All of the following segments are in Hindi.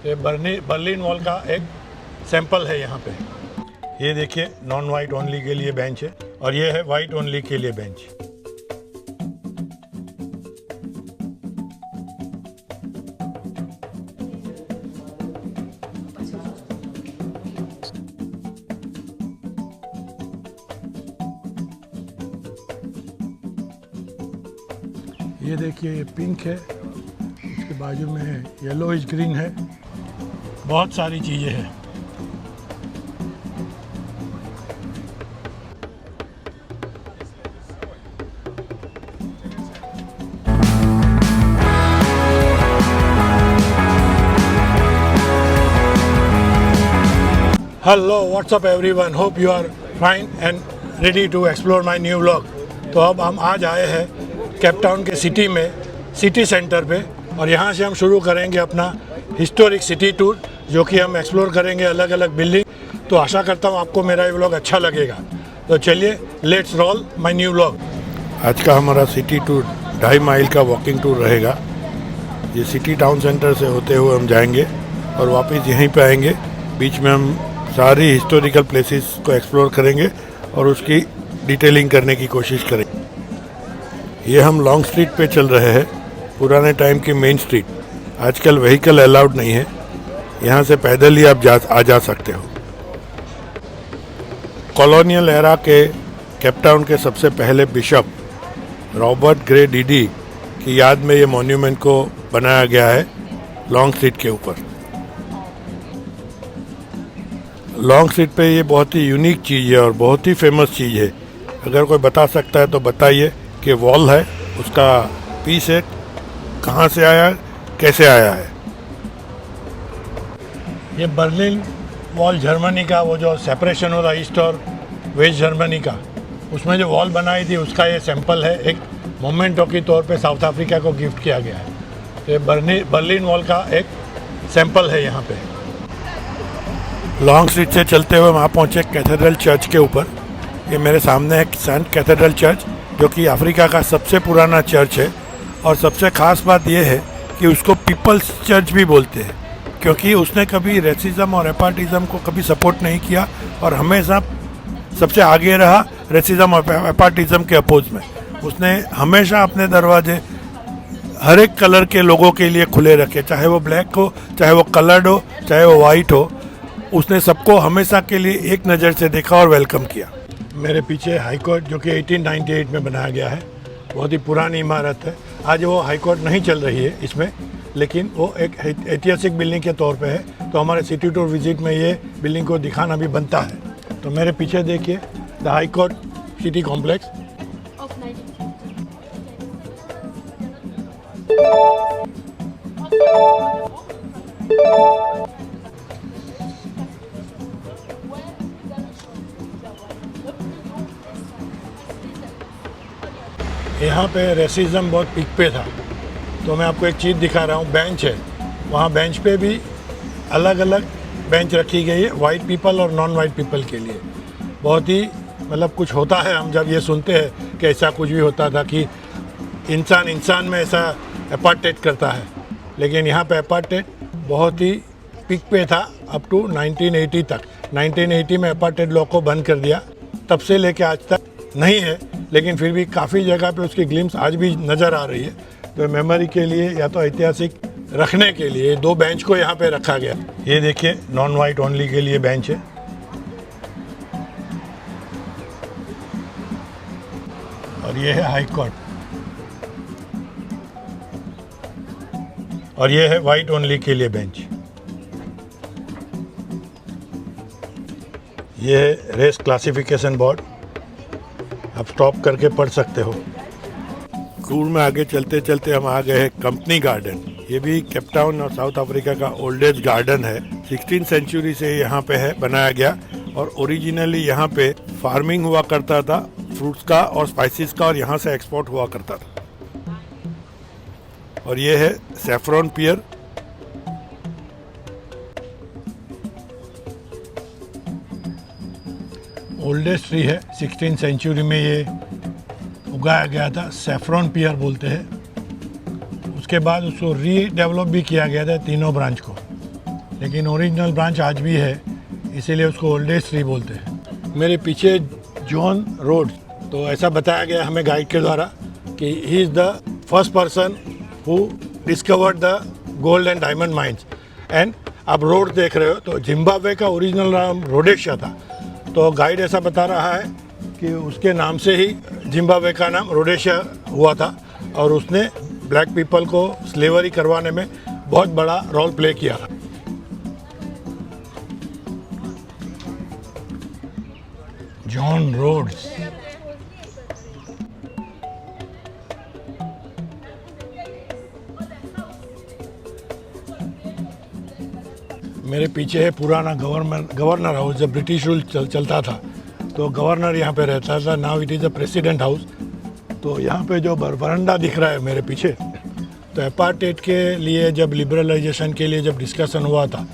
ये बर्लिन वॉल का एक सैंपल है यहाँ पे। ये देखिए नॉन वाइट ओनली के लिए बेंच है और ये है वाइट ओनली के लिए बेंच। ये देखिए ये पिंक है, उसके बाजू में येलोइश ग्रीन है, बहुत सारी चीज़ें हैं। Hello what's up everyone, hope you are fine and ready to explore my new vlog. तो अब हम आज आए हैं केप टाउन के सिटी में, सिटी सेंटर पे, और यहाँ से हम शुरू करेंगे अपना हिस्टोरिक सिटी टूर, जो कि हम एक्सप्लोर करेंगे अलग अलग बिल्डिंग। तो आशा करता हूँ आपको मेरा ये व्लॉग अच्छा लगेगा। तो चलिए let's roll my new vlog. आज का हमारा सिटी टूर 2.5 माइल का वॉकिंग टूर रहेगा। ये सिटी टाउन सेंटर से होते हुए हम जाएंगे और वापस यहीं पे आएंगे। बीच में हम सारी हिस्टोरिकल प्लेसेस को एक्सप्लोर करेंगे और उसकी डिटेलिंग करने की कोशिश करेंगे। ये हम लॉन्ग स्ट्रीट पे चल रहे हैं, पुराने टाइम की मेन स्ट्रीट। आजकल व्हीकल अलाउड नहीं है, यहाँ से पैदल ही आप आ जा सकते हो। कॉलोनियल एरा के केप टाउन के सबसे पहले बिशप रॉबर्ट ग्रे डीडी की याद में ये मॉन्यूमेंट को बनाया गया है लॉन्ग स्ट्रीट के ऊपर। लॉन्ग स्ट्रीट पे ये बहुत ही यूनिक चीज़ है और बहुत ही फेमस चीज़ है। अगर कोई बता सकता है तो बताइए कि वॉल है, उसका पीस है, कहाँ से आया, कैसे आया है। ये बर्लिन वॉल जर्मनी का, वो जो सेपरेशन हो रहा ईस्ट और वेस्ट जर्मनी का, उसमें जो वॉल बनाई थी उसका ये सैंपल है। एक मोमेंटो के तौर पे साउथ अफ्रीका को गिफ्ट किया गया है। तो ये बर्लिन वॉल का एक सैंपल है यहाँ पे। लॉन्ग स्ट्रीट से चलते हुए वहाँ पहुँचे कैथेड्रल चर्च के ऊपर। ये मेरे सामने है सेंट कैथेड्रल चर्च, जो कि अफ्रीका का सबसे पुराना चर्च है। और सबसे ख़ास बात यह है कि उसको पीपल्स चर्च भी बोलते हैं, क्योंकि उसने कभी रेसिज्म और एपार्टिज्म को कभी सपोर्ट नहीं किया और हमेशा सबसे आगे रहा रेसिज्म और एपार्टिज्म के अपोज में। उसने हमेशा अपने दरवाजे हर एक कलर के लोगों के लिए खुले रखे, चाहे वो ब्लैक हो, चाहे वो कलर्ड हो, चाहे वो वाइट हो। उसने सबको हमेशा के लिए एक नज़र से देखा और वेलकम किया। मेरे पीछे हाई कोर्ट, जो कि 1898 में बनाया गया है, बहुत ही पुरानी इमारत है। आज वो हाई कोर्ट नहीं चल रही है इसमें, लेकिन वो एक ऐतिहासिक बिल्डिंग के तौर पे है। तो हमारे सिटी टूर विजिट में ये बिल्डिंग को दिखाना भी बनता है। तो मेरे पीछे देखिए the high court city complex. यहाँ पे रेसिज्म बहुत पीक पे था। तो मैं आपको एक चीज़ दिखा रहा हूँ, बेंच है, वहाँ बेंच पे भी अलग अलग बेंच रखी गई है वाइट पीपल और नॉन वाइट पीपल के लिए। बहुत ही मतलब कुछ होता है, हम जब ये सुनते हैं कि ऐसा कुछ भी होता था कि इंसान में ऐसा अपार्टेड करता है, लेकिन यहाँ पे अपार्टेड बहुत ही पीक पे था अप टू 1980 तक। 1980 में अपार्टेड लॉ को बंद कर दिया, तब से लेके आज तक नहीं है, लेकिन फिर भी काफ़ी जगह पे उसकी ग्लिम्स आज भी नज़र आ रही है। तो मेमोरी के लिए या तो ऐतिहासिक रखने के लिए 2 बेंच को यहाँ पे रखा गया। ये देखिए नॉन वाइट ओनली के लिए बेंच है और ये है हाई कोर्ट और ये है वाइट ओनली के लिए बेंच। ये है रेस क्लासिफिकेशन बोर्ड, आप स्टॉप करके पढ़ सकते हो। टूर में आगे चलते चलते हम आ गए हैं कंपनी गार्डन। ये भी केप टाउन और साउथ अफ्रीका का ओल्डेस्ट गार्डन है। 16th सेंचुरी से यहाँ पे है बनाया गया और ओरिजिनली यहाँ पे फार्मिंग हुआ करता था फ्रूट्स का और स्पाइसेस का, और यहाँ से एक्सपोर्ट हुआ करता था। और ये है सैफरॉन पियर। ओल्डेस्ट ट्री है, 16th सेंचुरी में ये उगाया गया था, सैफरॉन पियर बोलते हैं। उसके बाद उसको रीडेवलप भी किया गया था तीनों ब्रांच को। लेकिन ओरिजिनल ब्रांच आज भी है, इसीलिए उसको ओल्डेस्ट ट्री बोलते हैं। मेरे पीछे जॉन रोड्स, तो ऐसा बताया गया हमें गाइड के द्वारा कि he is the first person who discovered the gold and diamond mines. And आप रोड देख रहे हो तो जिम्बाब्वे का ओरिजिनल नाम रोडेशिया था, तो गाइड ऐसा बता रहा है कि उसके नाम से ही जिम्बाब्वे का नाम रोडेशिया हुआ था और उसने ब्लैक पीपल को स्लेवरी करवाने में बहुत बड़ा रोल प्ले किया था। John Rhodes. मेरे पीछे है पुराना गवर्नर हाउस। जब ब्रिटिश रूल चलता था तो गवर्नर यहाँ पे रहता था। Now it is a president house. तो यहाँ पे जो बरंडा दिख रहा है मेरे पीछे, तो अपार्टेड के लिए जब लिबरलाइजेशन के लिए जब डिस्कशन हुआ था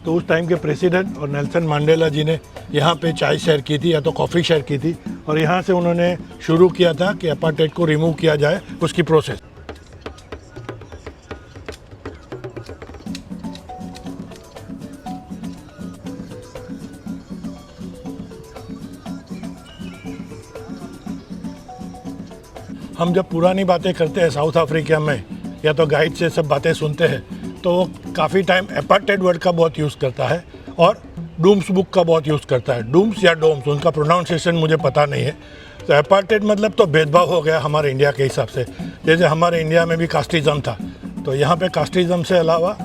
तो उस टाइम के प्रेसिडेंट और नेल्सन मंडेला जी ने यहाँ पे चाय शेयर की थी या तो कॉफ़ी शेयर की थी, और यहाँ से उन्होंने शुरू किया था कि अपार्टेड को रिमूव किया जाए, उसकी प्रोसेस। हम जब पुरानी बातें करते हैं साउथ अफ्रीका में या तो गाइड से सब बातें सुनते हैं तो वो काफ़ी टाइम अपार्टेड वर्ड का बहुत यूज़ करता है और डूम्स बुक का बहुत यूज़ करता है। डूम्स या डोम्स, उनका प्रोनाउंसिएशन मुझे पता नहीं है। तो अपार्टेड मतलब तो भेदभाव हो गया हमारे इंडिया के हिसाब से। जैसे हमारे इंडिया में भी कास्टिज़म था, तो यहाँ पे कास्टिज़म से अलावा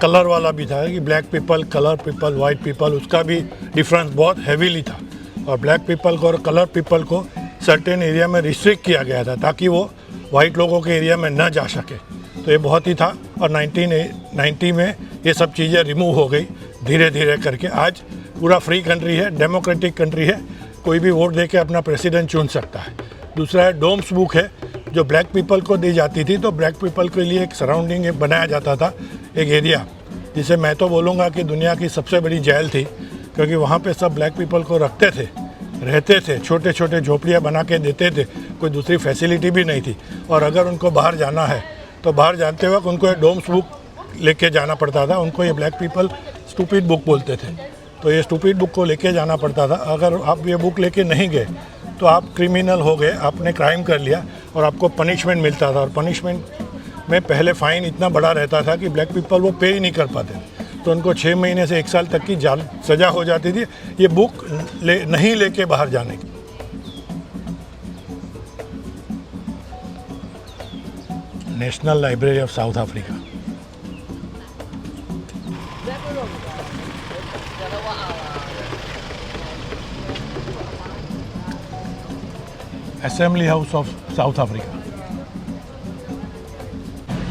कलर वाला भी था कि black people, colour people, white people, उसका भी डिफरेंस बहुत हैवीली था। और ब्लैक पीपल को और कलर पीपल को सर्टेन एरिया में रिस्ट्रिक्ट किया गया था ताकि वो वाइट लोगों के एरिया में न जा सके। तो ये बहुत ही था। और 1990 में ये सब चीज़ें रिमूव हो गई धीरे धीरे करके। आज पूरा फ्री कंट्री है, डेमोक्रेटिक कंट्री है, कोई भी वोट दे के अपना प्रेसिडेंट चुन सकता है। दूसरा है डोम्स बुक है, जो ब्लैक पीपल को दी जाती थी। तो ब्लैक पीपल के लिए एक सराउंडिंग बनाया जाता था, एक एरिया, जिसे मैं तो बोलूँगा कि दुनिया की सबसे बड़ी जेल थी, क्योंकि वहाँ पे सब ब्लैक पीपल को रखते थे, रहते थे, छोटे छोटे झोपड़ियाँ बना के देते थे, कोई दूसरी फैसिलिटी भी नहीं थी। और अगर उनको बाहर जाना है तो बाहर जाते वक्त उनको ये डोम्स बुक लेके जाना पड़ता था। उनको ये ब्लैक पीपल स्टूपिड बुक बोलते थे, तो ये स्टूपिड बुक को लेके जाना पड़ता था। अगर आप ये बुक लेके नहीं गए तो आप क्रिमिनल हो गए, आपने क्राइम कर लिया और आपको पनिशमेंट मिलता था। और पनिशमेंट में पहले फ़ाइन इतना बड़ा रहता था कि ब्लैक पीपल वो पे ही नहीं कर पाते, तो उनको 6 महीने से 1 साल तक की सज़ा हो जाती थी ये बुक नहीं लेके बाहर जाने की। National library of south Africa. Assembly house of south Africa.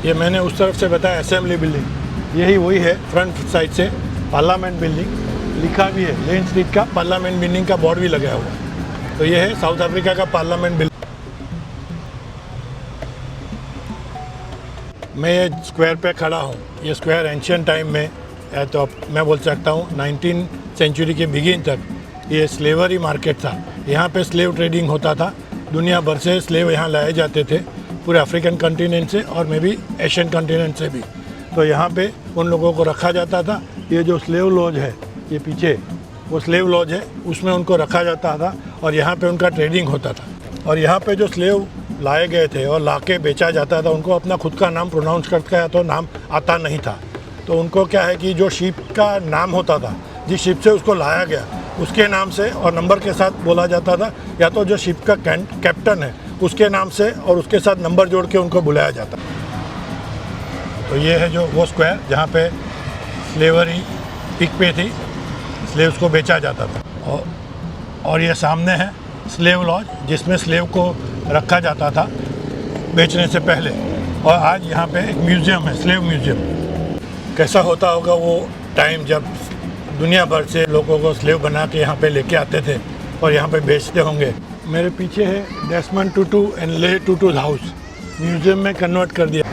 ये मैंने उस तरफ से बताया असेंबली बिल्डिंग, यही वही है। फ्रंट साइड से पार्लियामेंट बिल्डिंग लिखा भी है, लेन स्ट्रीट का पार्लियामेंट बिल्डिंग का बोर्ड भी लगा हुआ है। तो ये है साउथ अफ्रीका का पार्लियामेंट बिल्डिंग। मैं ये स्क्वायर पे खड़ा हूँ। ये स्क्वायर एंशियंट टाइम में, या तो मैं बोल सकता हूँ 19th सेंचुरी के बिगिन तक ये स्लेवरी मार्केट था। यहाँ पे स्लेव ट्रेडिंग होता था, दुनिया भर से स्लेव यहाँ लाए जाते थे, पूरे अफ्रीकन कंटिनेंट से और मे भी एशियन कंटिनेंट से भी। तो यहाँ पे उन लोगों को रखा जाता था। ये जो स्लेव लॉज है, ये पीछे वो स्लेव लॉज है, उसमें उनको रखा जाता था और यहाँ पे उनका ट्रेडिंग होता था। और यहाँ पे जो स्लेव लाए गए थे और ला के बेचा जाता था, उनको अपना खुद का नाम प्रोनाउंस करके या तो नाम आता नहीं था। तो उनको क्या है कि जो शिप का नाम होता था, जिस शिप से उसको लाया गया उसके नाम से और नंबर के साथ बोला जाता था, या तो जो शिप का कैप्टन है उसके नाम से और उसके साथ नंबर जोड़ के उनको बुलाया जाता। तो ये है जो वो स्क्वायर जहाँ पे स्लेवरी पिक पे थी, स्लेव्स को बेचा जाता था। और ये सामने है स्लेव लॉज, जिसमें स्लेव को रखा जाता था बेचने से पहले। और आज यहाँ पे एक म्यूज़ियम है, स्लेव म्यूज़ियम। कैसा होता होगा वो टाइम जब दुनिया भर से लोगों को स्लेव बना के यहाँ पे लेके आते थे और यहाँ पे बेचते होंगे। मेरे पीछे है डेस्मंड टुटू एंड ले टुटू हाउस, म्यूज़ियम में कन्वर्ट कर दिया।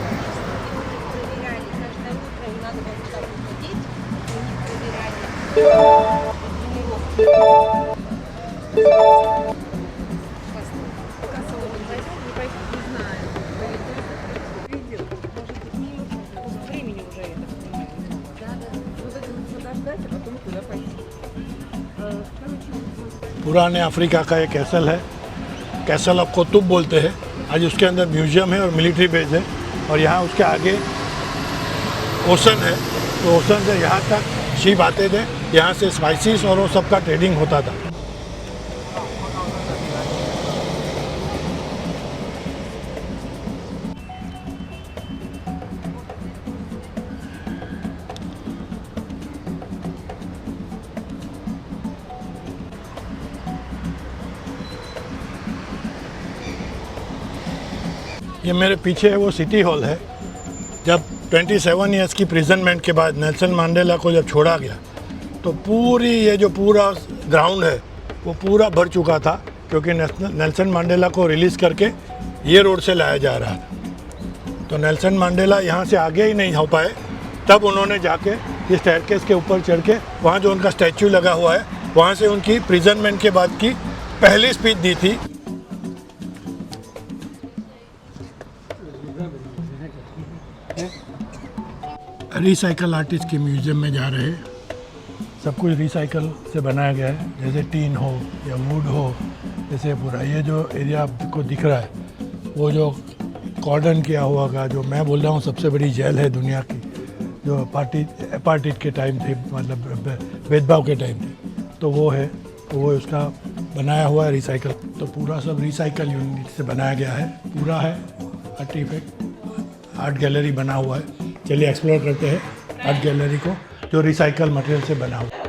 पुराने अफ्रीका का एक कैसल है, कैसल ऑफ कुतुब बोलते हैं। आज उसके अंदर म्यूजियम है और मिलिट्री बेस है, और यहाँ उसके आगे ओशन है। तो ओशन से यहाँ तक शिप आते थे, यहाँ से स्पाइसिस और वो सब का ट्रेडिंग होता था। ये मेरे पीछे है वो सिटी हॉल है। जब 27 इयर्स की प्रिजनमेंट के बाद नेल्सन मंडेला को जब छोड़ा गया तो पूरी ये जो पूरा ग्राउंड है वो पूरा भर चुका था, क्योंकि नेल्सन मंडेला को रिलीज़ करके ये रोड से लाया जा रहा था। तो नेल्सन मंडेला यहाँ से आगे ही नहीं हो पाए, तब उन्होंने जाके इस स्टेयरकेस के ऊपर चढ़ के वहाँ जो उनका स्टैचू लगा हुआ है वहाँ से उनकी प्रिजनमेंट के बाद की पहली स्पीच दी थी। रिसाइकल आर्टिस्ट के म्यूजियम में जा रहे हैं। सब कुछ रिसाइकल से बनाया गया है, जैसे टीन हो या वुड हो। जैसे पूरा ये जो एरिया आपको दिख रहा है वो जो कॉर्डन किया हुआ का, जो मैं बोल रहा हूँ सबसे बड़ी जेल है दुनिया की, जो अपार्टीड के टाइम थे, मतलब भेदभाव के टाइम थे, तो वो है। तो वो उसका बनाया हुआ है रिसाइकल। तो पूरा सब रिसाइकल यूनिट से बनाया गया है। पूरा है आर्टिफैक्ट, आर्ट गैलरी बना हुआ है। चलिए एक्सप्लोर करते हैं आर्ट गैलरी को, जो रिसाइकल मटेरियल से बना हुआ है।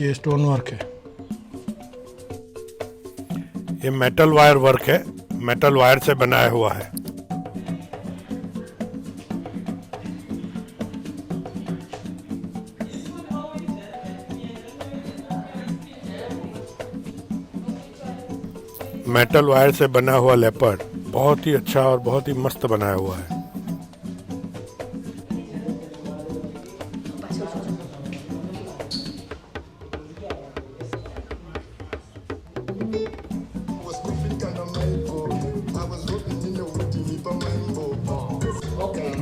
ये स्टोन वर्क है, ये मेटल वायर वर्क है, मेटल वायर से बनाया हुआ है। मेटल वायर से बना हुआ लेपर्ड बहुत ही अच्छा और बहुत ही मस्त बनाया हुआ है।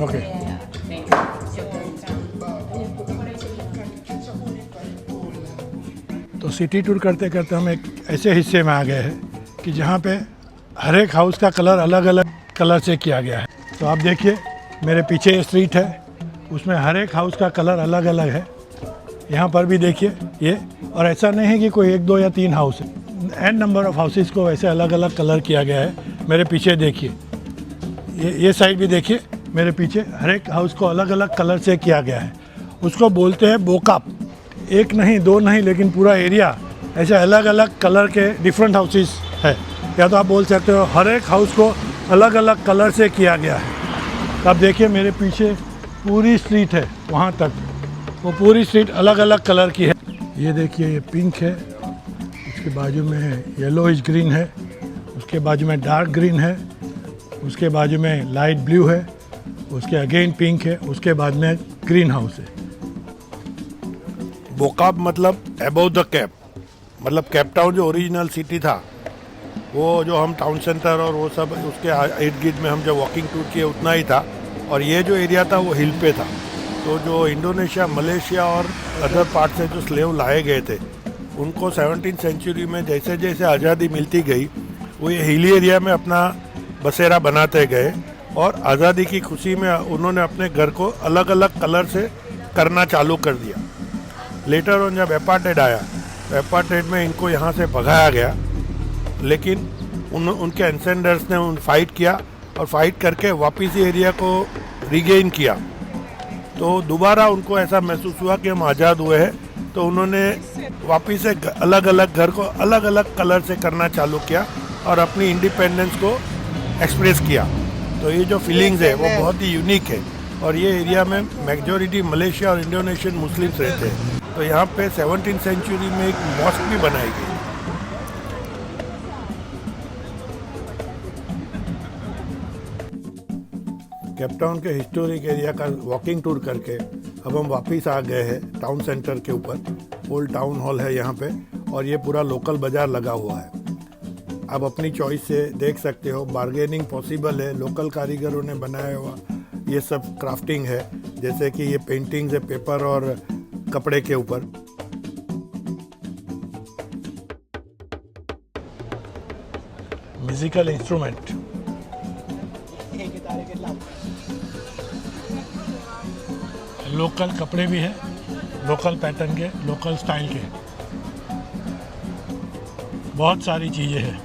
ओके तो सिटी टूर करते करते हम एक ऐसे हिस्से में आ गए हैं कि जहाँ पे हर एक हाउस का कलर अलग अलग कलर से किया गया है। तो आप देखिए मेरे पीछे ये स्ट्रीट है, उसमें हर एक हाउस का कलर अलग अलग है। यहाँ पर भी देखिए ये, और ऐसा नहीं है कि कोई 1 2 या 3 हाउस है, एन नंबर ऑफ हाउसेस को वैसे अलग अलग कलर किया गया है। मेरे पीछे देखिए, ये साइड भी देखिए, मेरे पीछे हर एक हाउस को अलग अलग कलर से किया गया है। उसको बोलते हैं बोकाप। एक नहीं 2 नहीं, लेकिन पूरा एरिया ऐसे अलग अलग कलर के डिफरेंट हाउसेस है। या तो आप बोल सकते हो हर एक हाउस को अलग अलग कलर से किया गया है। अब देखिए मेरे पीछे पूरी स्ट्रीट है, वहाँ तक वो पूरी स्ट्रीट अलग अलग कलर की है। ये देखिए ये पिंक है, उसके बाजू में येलोइश ग्रीन है, उसके बाजू में डार्क ग्रीन है, उसके बाजू में लाइट ब्लू है, उसके अगेन पिंक है, उसके बाद में ग्रीन हाउस है। बोकाप मतलब अबव द कैप, मतलब केप टाउन जो ओरिजिनल सिटी था वो जो हम टाउन सेंटर और वो सब उसके इर्द गिर्द में हम जब वॉकिंग टूर किए उतना ही था। और ये जो एरिया था वो हिल पे था। तो जो इंडोनेशिया, मलेशिया और अदर पार्ट से जो स्लेव लाए गए थे उनको 17वीं सेंचुरी में जैसे जैसे आज़ादी मिलती गई वो ये हिली एरिया में अपना बसेरा बनाते गए, और आज़ादी की खुशी में उन्होंने अपने घर को अलग अलग कलर से करना चालू कर दिया। लेटर ऑन जब एपार्टेड आया तो एपार्टेड में इनको यहाँ से भगाया गया, लेकिन उनके एंसेंडर्स ने फाइट किया और फाइट करके वापस एरिया को रिगेन किया। तो दोबारा उनको ऐसा महसूस हुआ कि हम आज़ाद हुए हैं, तो उन्होंने वापस से अलग अलग घर को अलग अलग कलर से करना चालू किया और अपनी इंडिपेंडेंस को एक्सप्रेस किया। तो ये जो फीलिंग्स है वो बहुत ही यूनिक है। और ये एरिया में मेजॉरिटी मलेशिया और इंडोनेशियन मुस्लिम्स रहते हैं। तो यहाँ पे 17वीं सेंचुरी में एक मॉस्क भी बनाई गई। केपटाउन के हिस्टोरिक एरिया का वॉकिंग टूर करके अब हम वापस आ गए हैं टाउन सेंटर के ऊपर। ओल्ड टाउन हॉल है यहाँ पे और ये पूरा लोकल बाज़ार लगा हुआ है। आप अपनी चॉइस से देख सकते हो, बार्गेनिंग पॉसिबल है। लोकल कारीगरों ने बनाया हुआ ये सब क्राफ्टिंग है, जैसे कि ये पेंटिंग्स है पेपर और कपड़े के ऊपर। म्यूजिकल इंस्ट्रूमेंट, लोकल कपड़े भी है, लोकल पैटर्न के, लोकल स्टाइल के, बहुत सारी चीज़ें हैं।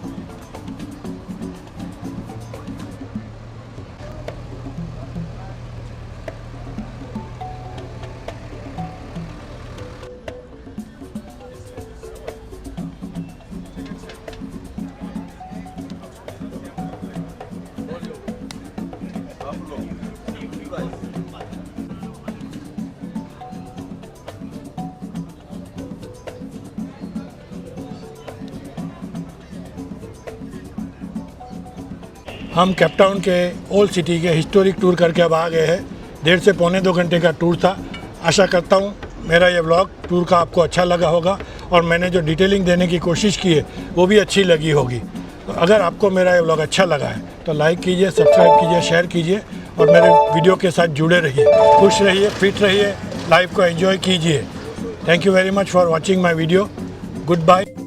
हम केपटाउन के ओल्ड सिटी के हिस्टोरिक टूर करके अब आ गए हैं। 1.5 से पौने 2 घंटे का टूर था। आशा करता हूँ मेरा ये व्लॉग टूर का आपको अच्छा लगा होगा और मैंने जो डिटेलिंग देने की कोशिश की है वो भी अच्छी लगी होगी। तो अगर आपको मेरा ये व्लॉग अच्छा लगा है तो लाइक कीजिए, सब्सक्राइब कीजिए, शेयर कीजिए और मेरे वीडियो के साथ जुड़े रहिए। खुश रहिए, फिट रहिए, लाइफ को एंजॉय कीजिए। Thank you very much for watching my video. Good bye.